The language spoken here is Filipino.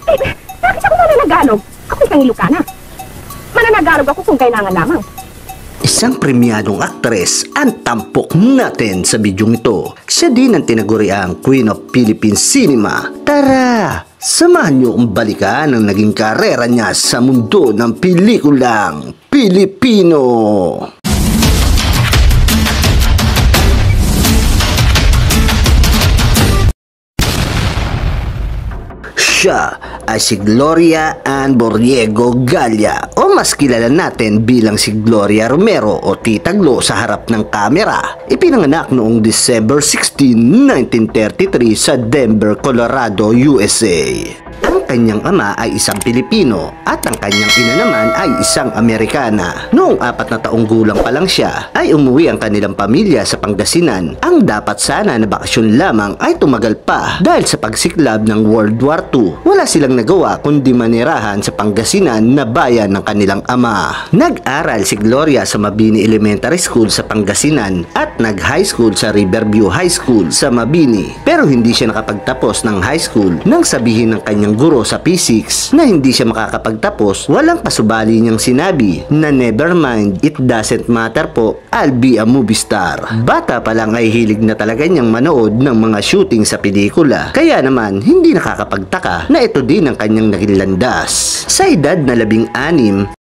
Bakit ako mananagalog? Ako isang Ilocana. Mananagalog ako kung kailangan lamang. Isang premyadong aktres ang tampok natin sa bidyong ito. Siya din ang tinaguriang Queen of Philippine Cinema. Tara, samahan niyo ang balikan ang naging karera niya sa mundo ng pelikulang Pilipino. Siya ay si Gloria Ann Borrego Galla o mas kilala natin bilang si Gloria Romero o Tita Glo sa harap ng kamera. Ipinanganak noong December 16, 1933 sa Denver, Colorado, USA. Ang kanyang ama ay isang Pilipino at ang kanyang ina naman ay isang Amerikana. Noong 4 na taong gulang pa lang siya ay umuwi ang kanilang pamilya sa Pangasinan. Ang dapat sana na bakasyon lamang ay tumagal pa dahil sa pagsiklab ng World War II. Wala silang nagawa kundi manirahan sa Pangasinan na bayan ng kanilang ama. Nag-aral si Gloria sa Mabini Elementary School sa Pangasinan at nag-high school sa Riverview High School sa Mabini. Pero hindi siya nakapagtapos ng high school nang sabihin ng kanyang guro sa P6 na hindi siya makakapagtapos. Walang pasubali niyang sinabi na never mind, it doesn't matter po, I'll be a movie star. Bata pa lang ay hilig na talaga niyang manood ng mga shooting sa pelikula. Kaya naman hindi nakakapagtaka na ito din ang kanyang naging landas. Sa edad na 16